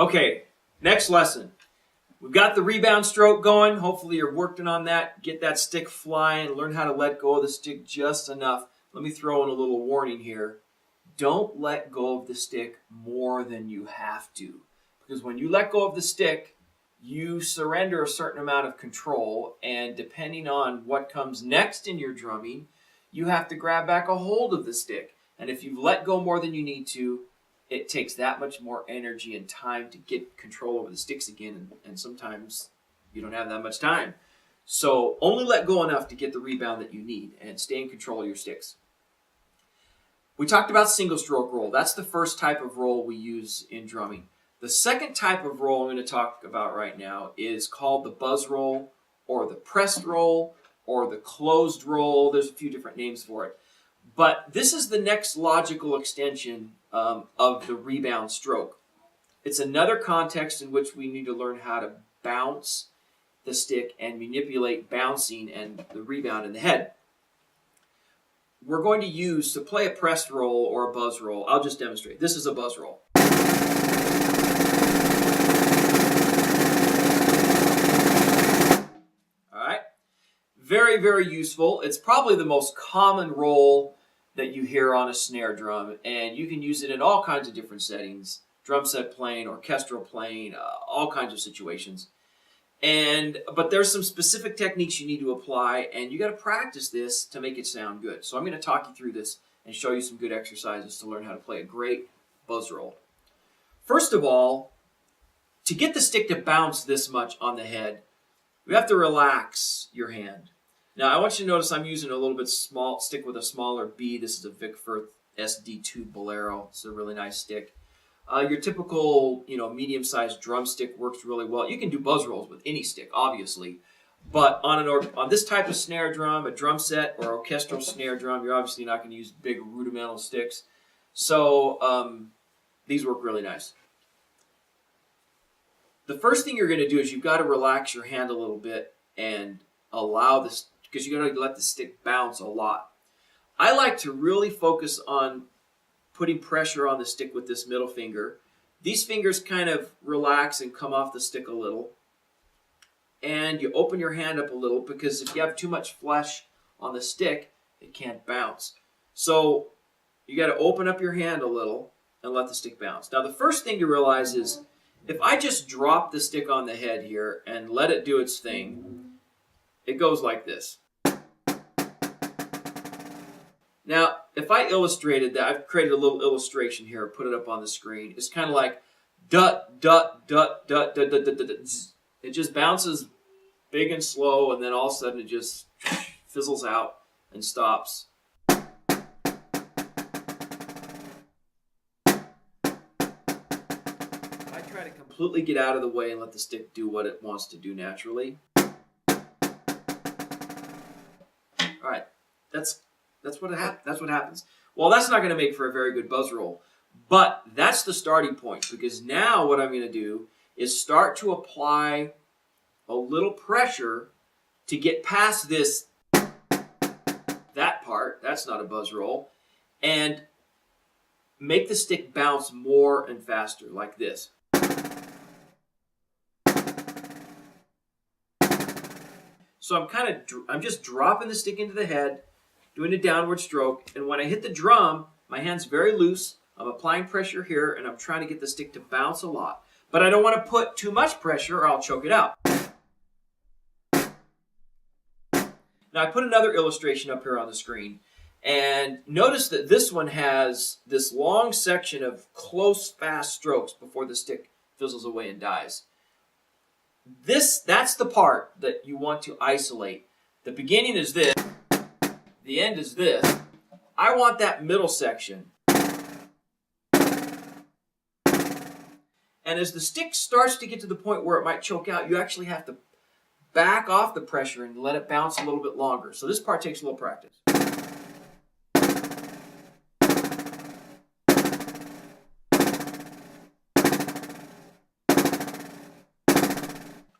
Okay, next lesson. We've got the rebound stroke going. Hopefully you're working on that. Get that stick flying. Learn how to let go of the stick just enough. Let me throw in a little warning here. Don't let go of the stick more than you have to. Because when you let go of the stick, you surrender a certain amount of control. And depending on what comes next in your drumming, you have to grab back a hold of the stick. And if you've let go more than you need to, it takes that much more energy and time to get control over the sticks again, and sometimes you don't have that much time. So only let go enough to get the rebound that you need and stay in control of your sticks. We talked about single stroke roll. That's the first type of roll we use in drumming. The second type of roll I'm going to talk about right now is called the buzz roll, or the pressed roll, or the closed roll. There's a few different names for it. But this is the next logical extension of the rebound stroke. It's another context in which we need to learn how to bounce the stick and manipulate bouncing and the rebound in the head. We're going to use, to play a pressed roll or a buzz roll, I'll just demonstrate. This is a buzz roll. All right. Very, very useful. It's probably the most common roll that you hear on a snare drum, and you can use it in all kinds of different settings, drum set playing, orchestral playing, all kinds of situations. But there's some specific techniques you need to apply, and you got to practice this to make it sound good. So I'm going to talk you through this and show you some good exercises to learn how to play a great buzz roll. First of all, to get the stick to bounce this much on the head, you have to relax your hand. Now, I want you to notice I'm using a little bit small stick with a smaller B. This is a Vic Firth SD2 Bolero. It's a really nice stick. Your typical, medium-sized drumstick works really well. You can do buzz rolls with any stick, obviously. But on this type of snare drum, a drum set or orchestral snare drum, you're obviously not going to use big rudimental sticks. So these work really nice. The first thing you're going to do is you've got to relax your hand a little bit and allow this, because you got to let the stick bounce a lot. I like to really focus on putting pressure on the stick with this middle finger. These fingers kind of relax and come off the stick a little. And you open your hand up a little, because if you have too much flesh on the stick, it can't bounce. So you got to open up your hand a little and let the stick bounce. Now, the first thing to realize is if I just drop the stick on the head here and let it do its thing, it goes like this. Now, if I illustrated that, I've created a little illustration here, put it up on the screen. It's kind of like dut, dut, dut, dut, dut, dut, dut, dut, dut. It just bounces big and slow, and then all of a sudden it just fizzles out and stops. If I try to completely get out of the way and let the stick do what it wants to do naturally. All right, that's what happens. Well, that's not going to make for a very good buzz roll, but that's the starting point, because now what I'm going to do is start to apply a little pressure to get past that part, that's not a buzz roll, and make the stick bounce more and faster, like this. So I'm just dropping the stick into the head, doing a downward stroke, and when I hit the drum, my hand's very loose. I'm applying pressure here, and I'm trying to get the stick to bounce a lot. But I don't want to put too much pressure, or I'll choke it out. Now, I put another illustration up here on the screen, and notice that this one has this long section of close, fast strokes before the stick fizzles away and dies. That's the part that you want to isolate. The beginning is this. The end is this. I want that middle section. And as the stick starts to get to the point where it might choke out, you actually have to back off the pressure and let it bounce a little bit longer. So this part takes a little practice.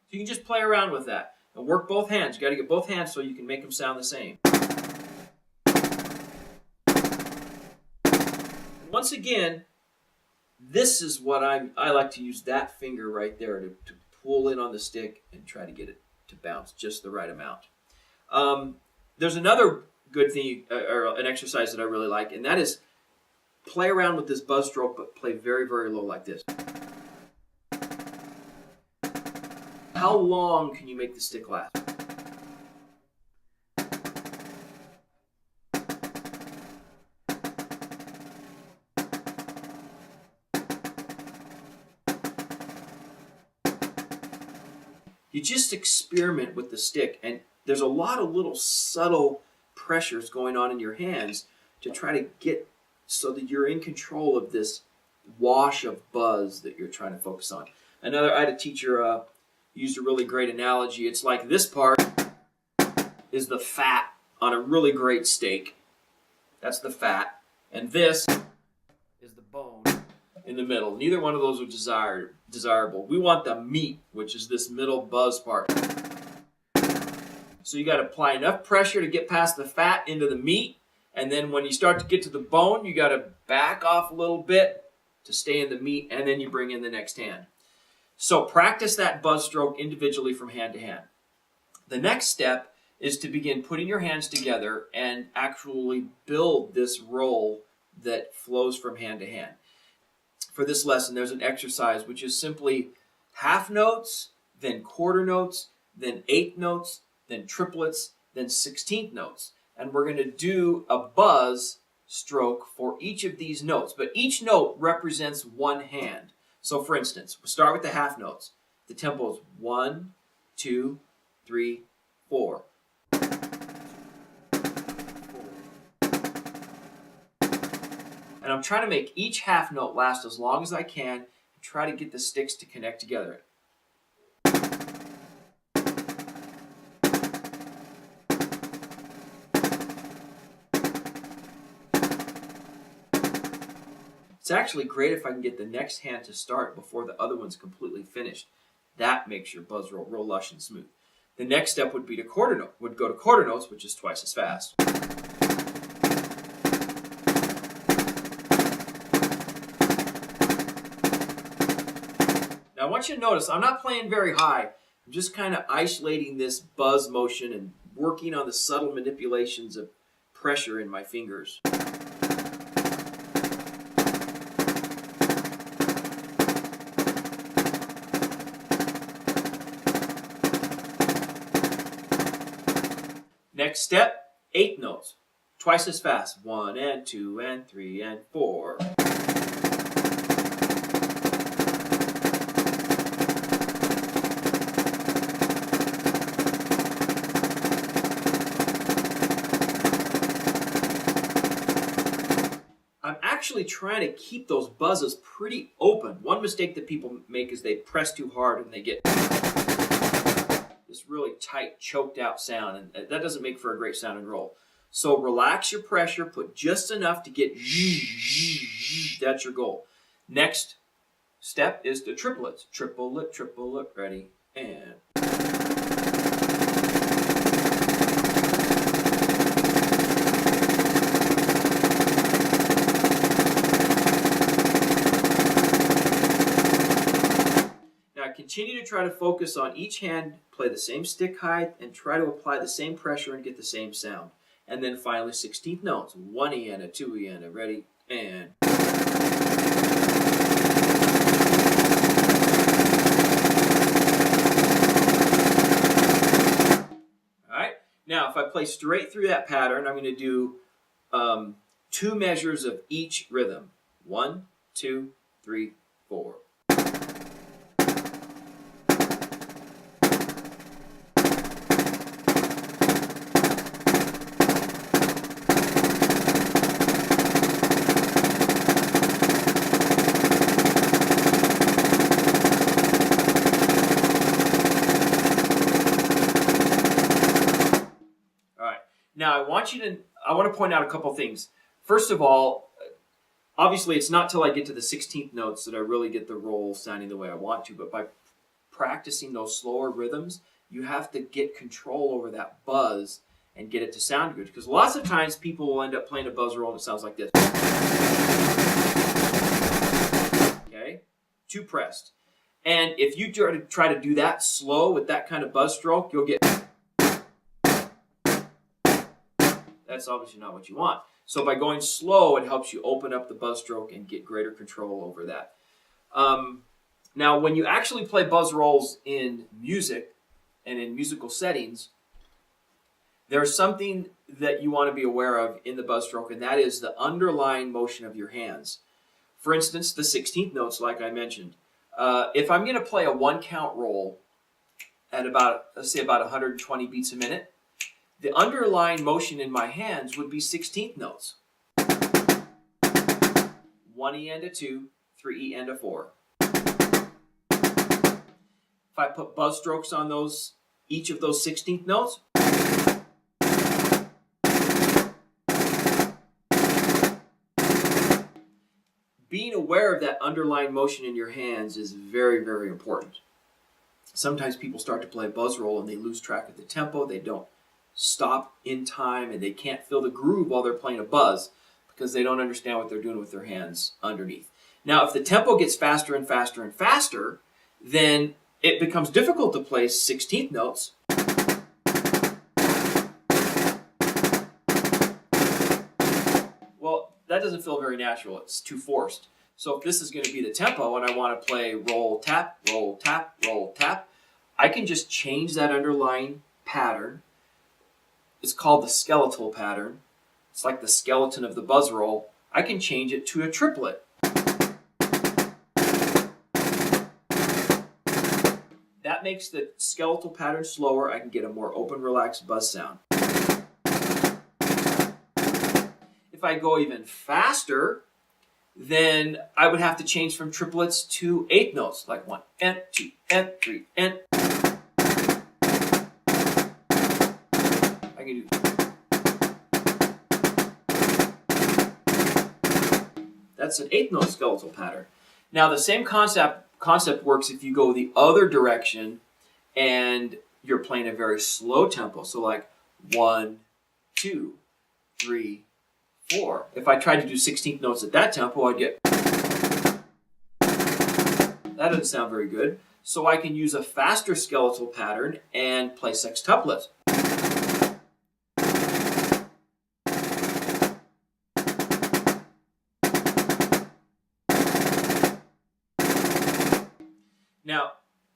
You can just play around with that and work both hands. You got to get both hands so you can make them sound the same. Once again, This is what I like to use that finger right there to pull in on the stick and try to get it to bounce just the right amount. There's another good thing, or an exercise that I really like, and that is play around with this buzz stroke, but play very, very low like this. How long can you make the stick last? You just experiment with the stick, and there's a lot of little subtle pressures going on in your hands to try to get so that you're in control of this wash of buzz that you're trying to focus on. I had a teacher used a really great analogy. It's like this part is the fat on a really great steak. That's the fat. And this is the bone in the middle. Neither one of those are desirable. We want the meat, which is this middle buzz part. So you got to apply enough pressure to get past the fat into the meat, and then when you start to get to the bone, you got to back off a little bit to stay in the meat, and then you bring in the next hand. So practice that buzz stroke individually from hand to hand. The next step is to begin putting your hands together and actually build this roll that flows from hand to hand. For this lesson, there's an exercise which is simply half notes, then quarter notes, then eighth notes, then triplets, then 16th notes. And we're going to do a buzz stroke for each of these notes. But each note represents one hand. So for instance, we'll start with the half notes. The tempo is 1, 2, 3, 4. And I'm trying to make each half note last as long as I can and try to get the sticks to connect together. It's actually great if I can get the next hand to start before the other one's completely finished. That makes your buzz roll real lush and smooth. The next step would be to go to quarter notes, which is twice as fast. Now I want you to notice I'm not playing very high. I'm just kind of isolating this buzz motion and working on the subtle manipulations of pressure in my fingers. Next step, eighth notes. Twice as fast. 1 and 2 and 3 and 4. I'm actually trying to keep those buzzes pretty open. One mistake that people make is they press too hard and they get this really tight, choked out sound, and that doesn't make for a great sounding roll. So relax your pressure, put just enough to get that's your goal. Next step is the triplets. Triplet, ready, and... Continue to try to focus on each hand, play the same stick height, and try to apply the same pressure and get the same sound. And then finally, 16th notes. 1 E and a 2 E and a ready, and... Alright, now if I play straight through that pattern, I'm going to do 2 measures of each rhythm. 1, 2, 3, 4. Now, I want to point out a couple things. First of all, obviously it's not till I get to the 16th notes that I really get the roll sounding the way I want to, but by practicing those slower rhythms, you have to get control over that buzz and get it to sound good. Because lots of times people will end up playing a buzz roll and it sounds like this. too pressed. And if you try to do that slow with that kind of buzz stroke, you'll get... That's obviously not what you want. So by going slow, it helps you open up the buzz stroke and get greater control over that. Now, when you actually play buzz rolls in music and in musical settings, there's something that you want to be aware of in the buzz stroke, and that is the underlying motion of your hands. For instance, the 16th notes, like I mentioned. If I'm going to play a one-count roll at about, let's say, about 120 beats a minute, the underlying motion in my hands would be 16th notes. 1E and a 2, 3E and a 4. If I put buzz strokes on each of those 16th notes, being aware of that underlying motion in your hands is very, very important. Sometimes people start to play a buzz roll and they lose track of the tempo. They don't stop in time and they can't feel the groove while they're playing a buzz because they don't understand what they're doing with their hands underneath. Now, if the tempo gets faster and faster and faster, then it becomes difficult to play 16th notes. Well, that doesn't feel very natural. It's too forced. So if this is going to be the tempo and I want to play roll, tap, roll, tap, roll, tap, I can just change that underlying pattern. It's called the skeletal pattern. It's like the skeleton of the buzz roll. I can change it to a triplet. That makes the skeletal pattern slower. I can get a more open, relaxed buzz sound. If I go even faster, then I would have to change from triplets to 8th notes, like 1 and 2 and 3 and... I can do... That's an 8th note skeletal pattern. Now the same concept works if you go the other direction and you're playing a very slow tempo. So like 1, 2, 3, 4. If I tried to do 16th notes at that tempo, I'd get... That doesn't sound very good. So I can use a faster skeletal pattern and play sextuplets. Now,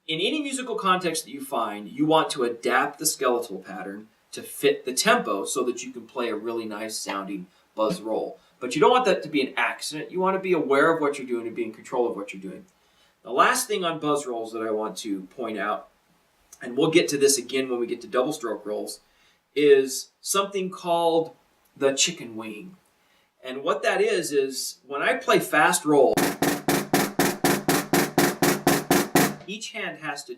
in any musical context that you find, you want to adapt the skeletal pattern to fit the tempo so that you can play a really nice sounding buzz roll. But you don't want that to be an accident. You want to be aware of what you're doing and be in control of what you're doing. The last thing on buzz rolls that I want to point out, and we'll get to this again when we get to double stroke rolls, is something called the chicken wing. And what that is when I play fast rolls, each hand has to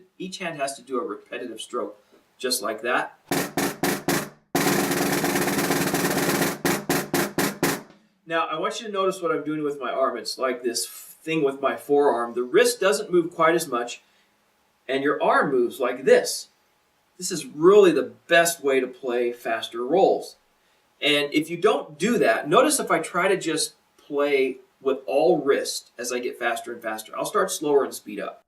do a repetitive stroke, just like that. Now, I want you to notice what I'm doing with my arm. It's like this thing with my forearm. The wrist doesn't move quite as much, and your arm moves like this. This is really the best way to play faster rolls. And if you don't do that, notice if I try to just play with all wrist as I get faster and faster, I'll start slower and speed up.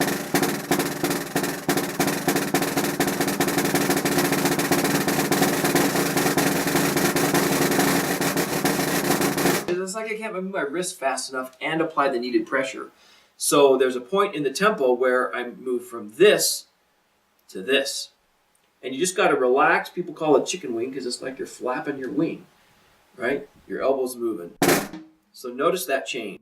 It's like I can't move my wrist fast enough and apply the needed pressure. So there's a point in the tempo where I move from this to this. And you just got to relax. People call it chicken wing because it's like you're flapping your wing, right? Your elbow's moving. So notice that change.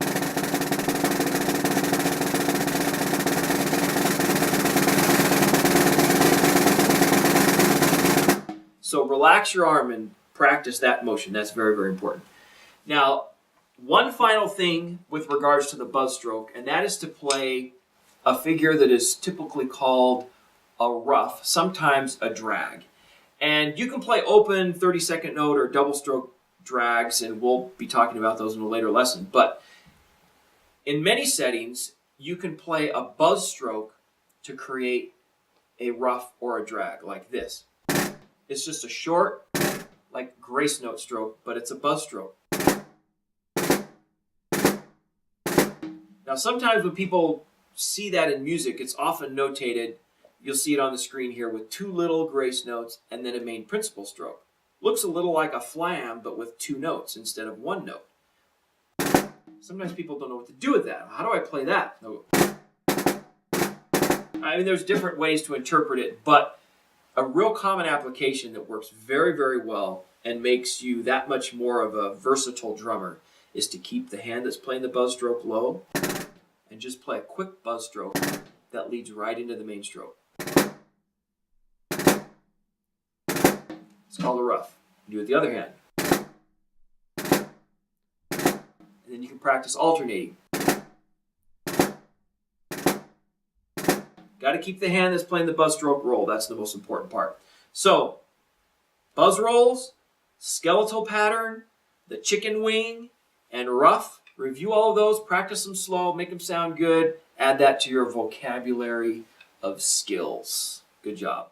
So relax your arm and practice that motion. That's very, very important. Now, one final thing with regards to the buzz stroke, and that is to play a figure that is typically called a rough, sometimes a drag. And you can play open 30-second note or double stroke drags, and we'll be talking about those in a later lesson. But in many settings, you can play a buzz stroke to create a rough or a drag, like this. It's just a short, like grace note stroke, but it's a buzz stroke. Now, sometimes when people see that in music, it's often notated. You'll see it on the screen here with 2 little grace notes and then a main principal stroke. Looks a little like a flam, but with 2 notes instead of 1 note. Sometimes people don't know what to do with that. How do I play that? I mean, there's different ways to interpret it, but a real common application that works very, very well and makes you that much more of a versatile drummer is to keep the hand that's playing the buzz stroke low and just play a quick buzz stroke that leads right into the main stroke. It's called a rough. Do it with the other hand. And then you can practice alternating. Got to keep the hand that's playing the buzz stroke roll. That's the most important part. So, buzz rolls, skeletal pattern, the chicken wing, and rough. Review all of those, practice them slow, make them sound good. Add that to your vocabulary of skills. Good job.